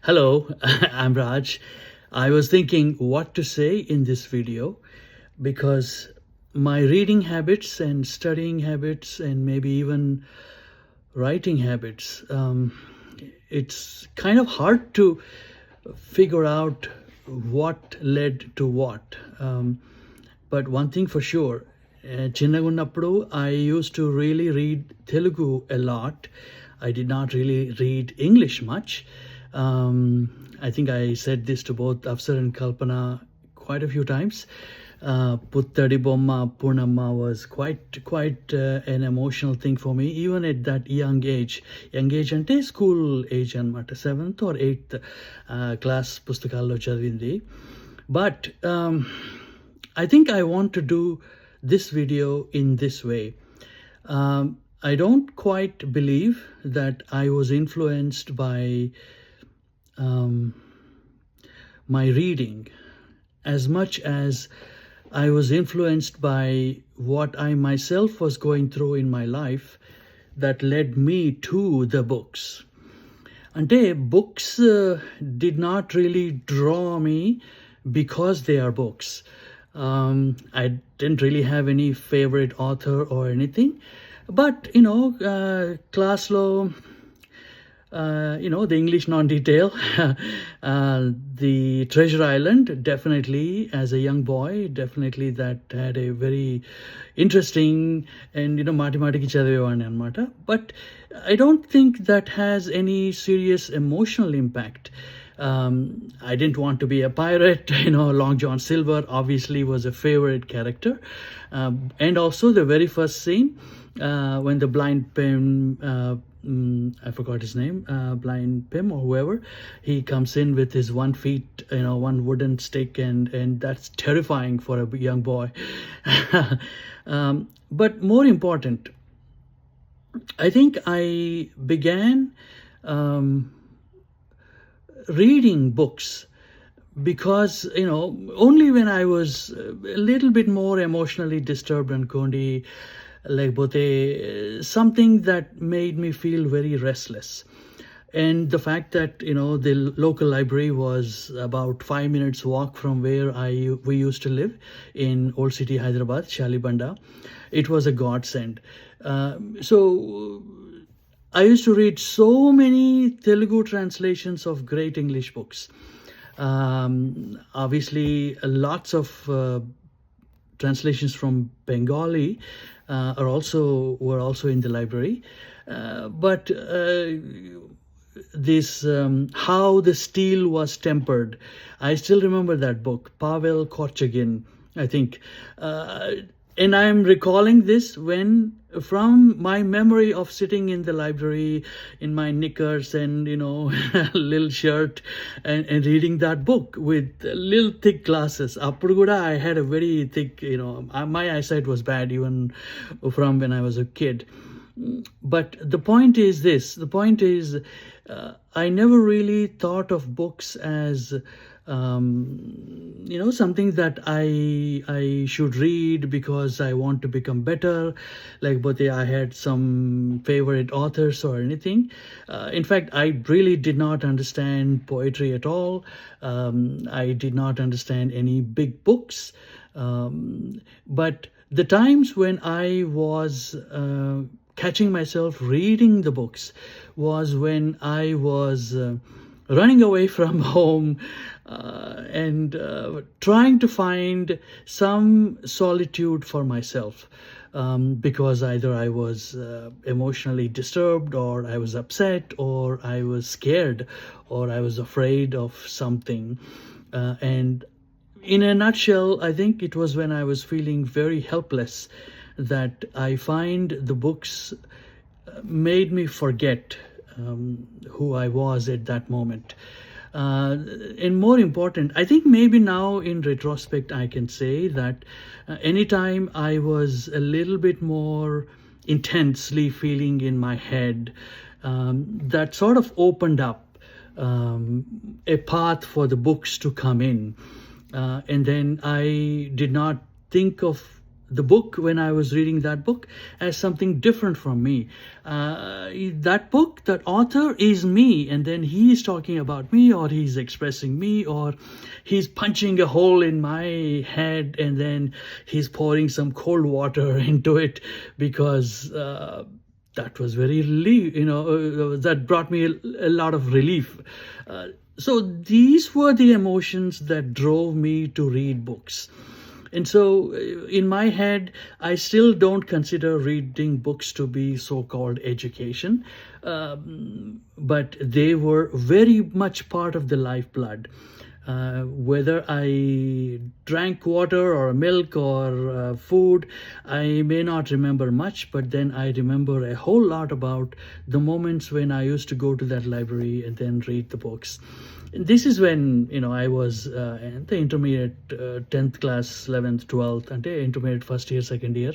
Hello, I'm Raj. I was thinking what to say in this video because my reading habits and studying habits and maybe even writing habits, it's kind of hard to figure out what led to what. But one thing for sure, చిన్నగున్నప్పుడు I used to really read Telugu a lot. I did not really read English much. I think I said this to both Afsar and Kalpana quite a few times. Puttadi Bomma Purnamma was quite an emotional thing for me, even at that young age. Young age ante school age anamata, 7th or 8th class పుస్తకాల్లో చదివింది. But I think I want to do this video in this way. I don't quite believe that I was influenced by my reading as much as I was influenced by what I myself was going through in my life that led me to the books. Ante books did not really draw me because they are books. I didn't really have any favorite author or anything, but class law, the English non-detail, the Treasure Island, definitely as a young boy, definitely that had a very interesting and mathematics చదివేవాడిని అన్నమాట. But I don't think that has any serious emotional impact. I didn't want to be a pirate. Long John Silver obviously was a favorite character. And also the very first scene when the blind Pim, I forgot his name, blind Pim or whoever, he comes in with his 1 feet, one wooden stick, and that's terrifying for a young boy. But more important, I think I began reading books because only when I was a little bit more emotionally disturbed and kondi, లేకపోతే something that made me feel very restless. And the fact that the local library was about 5 minutes walk from where we used to live in Old City Hyderabad, Shalibanda, it was a godsend. So I used to read so many Telugu translations of great English books. Obviously, lots of translations from Bengali were also in the library. But this How the Steel Was Tempered, I still remember that book. Pavel Korchagin, I think. And I'm recalling this from my memory of sitting in the library in my knickers and little shirt and reading that book with little thick glasses. Appudu kuda I had a very thick, my eyesight was bad even from when I was a kid. But the point is this. The point is I never really thought of books as something that I should read because I want to become better, like but I had some favorite authors or anything. In fact, I really did not understand poetry at all. I did not understand any big books. But the times when I was catching myself reading the books was when I was running away from home and trying to find some solitude for myself because either I was emotionally disturbed or I was upset or I was scared or I was afraid of something. And in a nutshell, I think it was when I was feeling very helpless that I find the books made me forget who I was at that moment. And more important, I think maybe now in retrospect I can say that anytime I was a little bit more intensely feeling in my head, that sort of opened up a path for the books to come in. And then I did not think of the book, when I was reading that book, as something different from me. That book, that author is me, and then he's talking about me, or he's expressing me, or he's punching a hole in my head, and then he's pouring some cold water into it, because that was very relief, that brought me a lot of relief. So these were the emotions that drove me to read books. And so in my head, I still don't consider reading books to be so-called education, but they were very much part of the lifeblood. Whether I drank water or milk or food, I may not remember much, but then I remember a whole lot about the moments when I used to go to that library and then read the books. And this is when I was in the intermediate 10th class, 11th, 12th, and the intermediate first year, second year.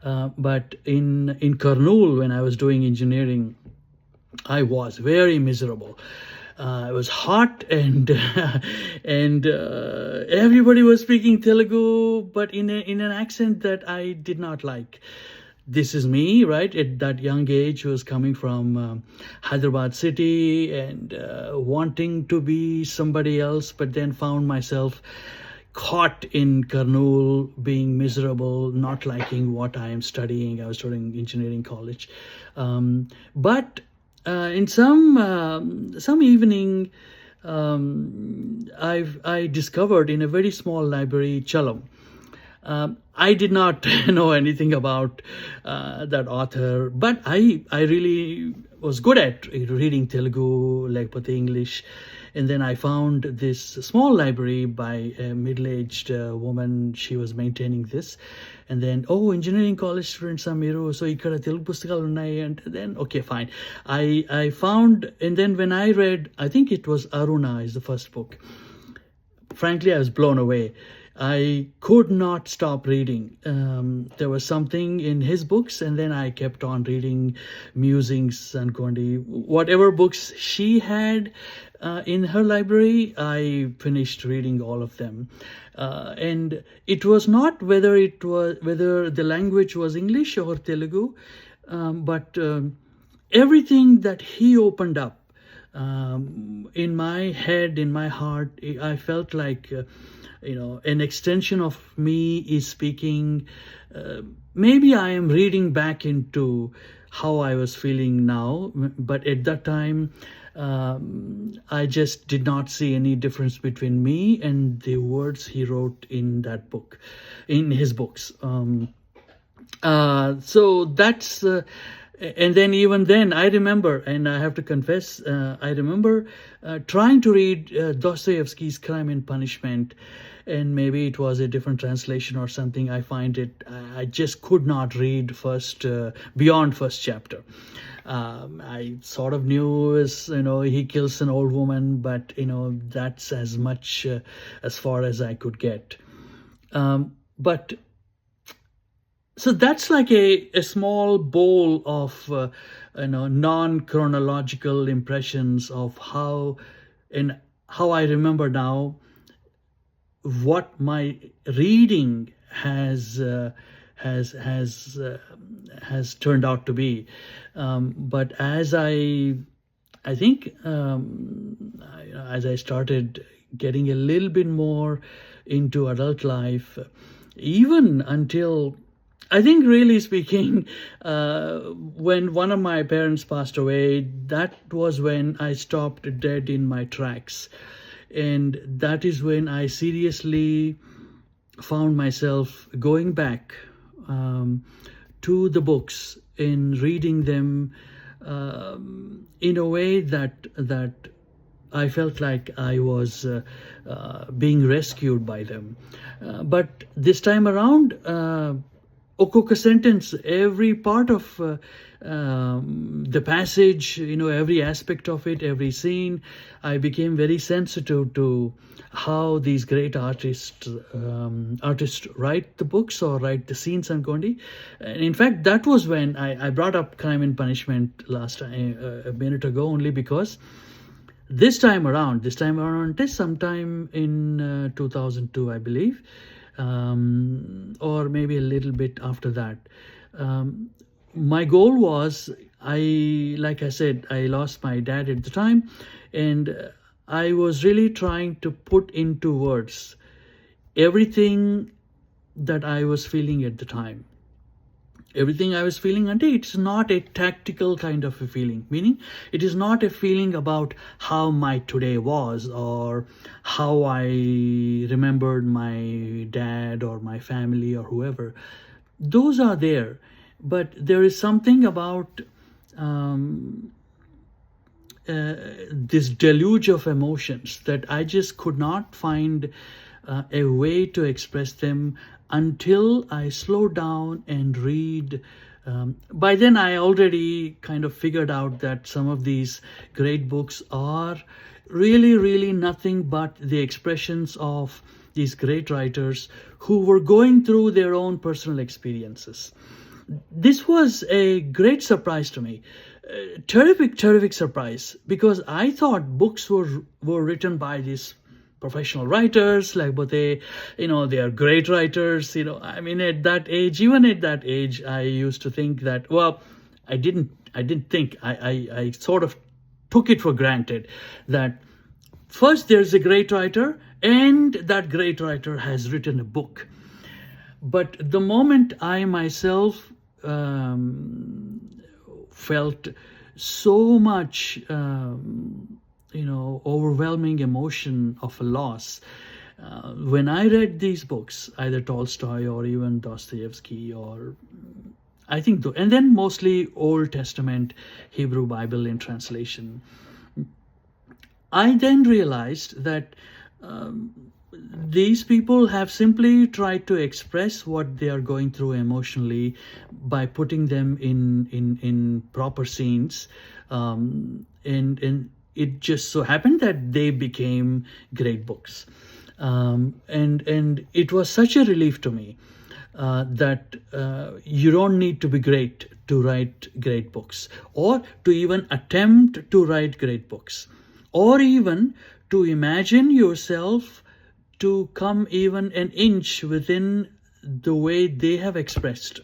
But in Kurnool, when I was doing engineering, I was very miserable. It was hot, and and everybody was speaking Telugu, but in an accent that I did not like. This is me, right? At that young age, was coming from Hyderabad city and wanting to be somebody else, but then found myself caught in Kurnool, being miserable, not liking what I am studying. I was studying engineering college, but in some evening, I discovered in a very small library, Chalam. I did not know anything about that author, but I really was good at reading Telugu, like English. And then I found this small library by a middle-aged woman. She was maintaining this. And then, engineering college students are మీరు, so ఇక్కడ తెలుగు పుస్తకాలు ఉన్నాయి. And then, okay, fine. I found, and then when I read, I think it was Aruna is the first book. Frankly, I was blown away. I could not stop reading. There was something in his books, and then I kept on reading musings and Kondi. Whatever books she had in her library, I finished reading all of them. And it was not whether the language was English or Telugu, but everything that he opened up in my head, in my heart, I felt like an extension of me is speaking. Maybe I am reading back into how I was feeling now, but at that time, I just did not see any difference between me and the words he wrote in that book, in his books. So that's, and then even then, I remember, and I have to confess, I remember trying to read Dostoevsky's Crime and Punishment, and maybe it was a different translation or something. I find it, I just could not read beyond first chapter. I sort of knew, he kills an old woman, but that's as much as far as I could get. But so that's like a small bowl of non-chronological impressions of how I remember now what my reading has turned out to be. But as I think as I started getting a little bit more into adult life, even until, I think, really speaking, when one of my parents passed away, that was when I stopped dead in my tracks. And that is when I seriously found myself going back to the books and reading them in a way that I felt like I was being rescued by them. But this time around, ఒక్కొక్క sentence, every part of the passage, every aspect of it, every scene, I became very sensitive to how these great artists write the books or write the scenes and Kondi. And in fact, that was when I brought up Crime and Punishment last time, a minute ago, only because this time around, sometime in 2002, I believe, or maybe a little bit after that. My goal was, like I said, I lost my dad at the time, and I was really trying to put into words everything that I was feeling at the time. Everything I was feeling, and it's not a tactical kind of a feeling, meaning it is not a feeling about how my today was or how I remembered my dad or my family or whoever. Those are there, but there is something about this deluge of emotions that I just could not find a way to express them until I slowed down and read. By then, I already kind of figured out that some of these great books are really, really nothing but the expressions of these great writers who were going through their own personal experiences. This was a great surprise to me. Terrific surprise, because I thought books were written by these professional writers, like, but they are great writers. I mean, at that age, even at that age, I used to think that, well, I didn't think, I sort of took it for granted that first there's a great writer and that great writer has written a book. But the moment I myself felt so much overwhelming emotion of a loss when I read these books, either Tolstoy or even Dostoevsky, or I think and then mostly Old Testament Hebrew Bible in translation, I then realized that these people have simply tried to express what they are going through emotionally by putting them in proper scenes, and it just so happened that they became great books, and it was such a relief to me that you don't need to be great to write great books, or to even attempt to write great books, or even to imagine yourself to come even an inch within the way they have expressed.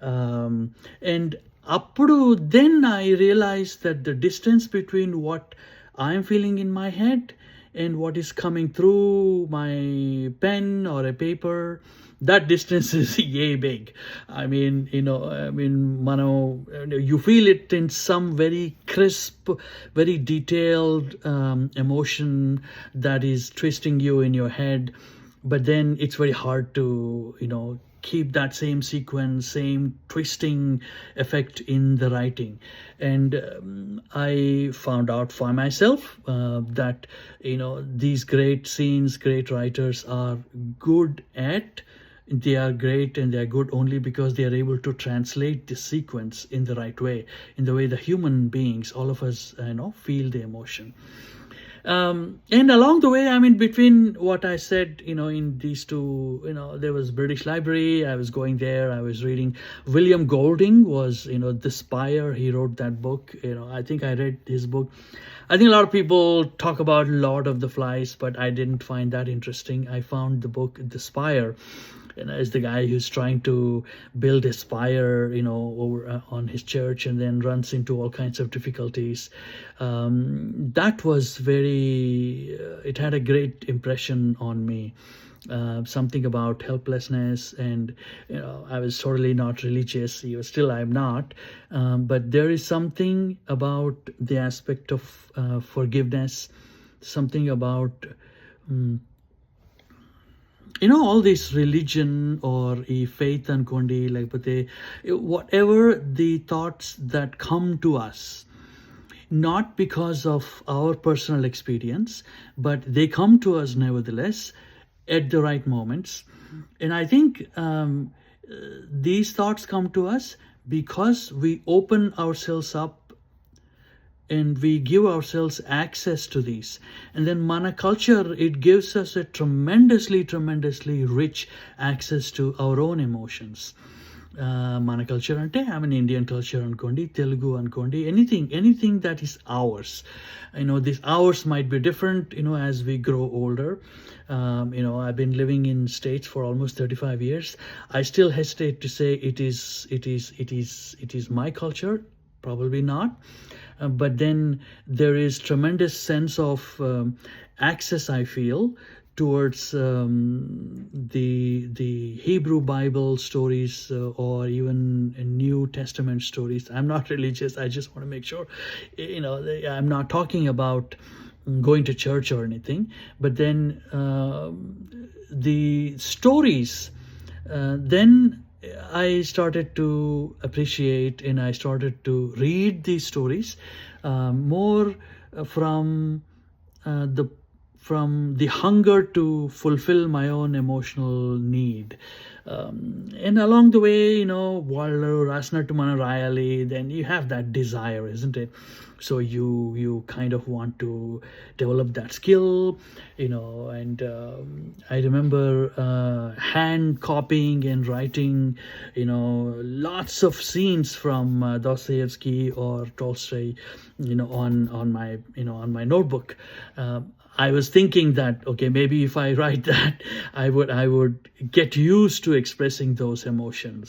And then I realized that the distance between what I'm feeling in my head and what is coming through my pen or a paper, that distance is yay big. I mean, Mano, you feel it in some very crisp, very detailed emotion that is twisting you in your head. But then it's very hard to, keep that same sequence, same twisting effect in the writing. And I found out for myself that, these great scenes, great writers are good at. They are great and they are good only because they are able to translate the sequence in the right way, in the way the human beings, all of us, feel the emotion. And along the way, I mean, between what I said, in these two, there was British Library. I was going there. I was reading. William Golding was, The Spire. He wrote that book. I think I read his book. I think a lot of people talk about Lord of the Flies, but I didn't find that interesting. I found the book The Spire. As the guy who's trying to build a spire, over on his church, and then runs into all kinds of difficulties. That was it had a great impression on me. Something about helplessness, and I was totally not religious. Still, I'm not. But there is something about the aspect of forgiveness, something about all this religion or faith and kondi, but whatever the thoughts that come to us, not because of our personal experience, but they come to us nevertheless at the right moments. And I think these thoughts come to us because we open ourselves up and we give ourselves access to these. And then mana culture, it gives us a tremendously rich access to our own emotions. మన culture అంటే I mean Indian culture అనుకోండి, తెలుగు అనుకోండి, anything that is ours. This ours might be different, as we grow older. I've been living in States for almost 35 years. I still hesitate to say it is my culture. Probably not. But then there is tremendous sense of access, I feel, towards the Hebrew Bible stories, or even New Testament stories. I'm not religious. I just want to make sure, I'm not talking about going to church or anything. But then the stories, then I started to appreciate, and I started to read these stories more from the hunger to fulfill my own emotional need. And along the way, వాళ్ళు రాసినట్టు మనం రాయాలి, then you have that desire, isn't it? So you kind of want to develop that skill, and I remember hand copying and writing, lots of scenes from Dostoevsky or Tolstoy, on my notebook. I was thinking that, okay, maybe if I write that, I would get used to expressing those emotions.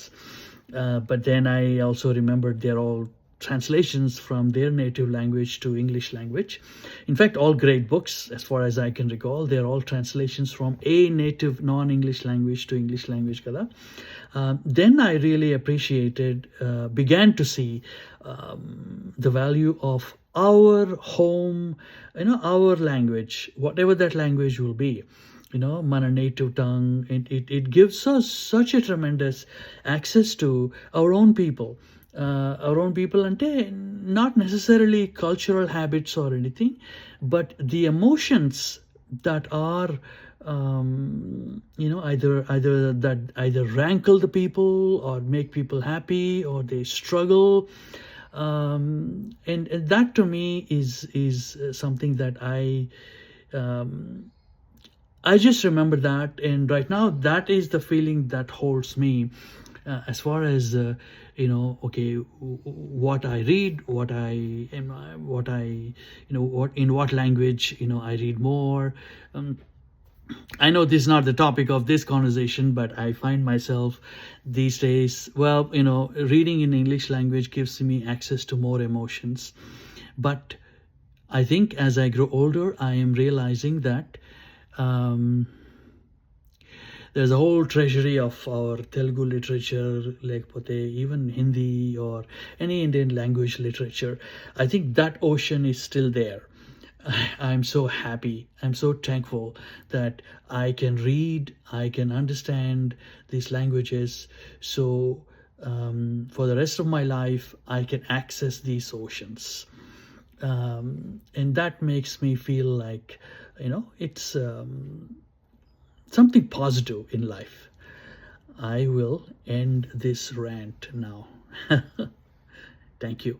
But then I also remembered they're all translations from their native language to English language. In fact, all great books, as far as I can recall, they're all translations from a native non-English language to English language. Then I really began to see the value of our home, our language, whatever that language will be, mana native tongue. It gives us such a tremendous access to our own people. Our own people ante not necessarily cultural habits or anything, but the emotions that are either rankle the people or make people happy, or they struggle. And that to me is something that I just remember that, and right now that is the feeling that holds me, as far as okay, what I read, what in what language I read more. I know this is not the topic of this conversation, but I find myself these days, reading in English language gives me access to more emotions. But I think as I grow older, I am realizing that there's a whole treasury of our Telugu literature, like even Hindi or any Indian language literature. I think that ocean is still there. I'm so happy, I'm so thankful that I can read, I can understand these languages. So for the rest of my life, I can access these oceans. And that makes me feel like, it's something positive in life. I will end this rant now. Thank you.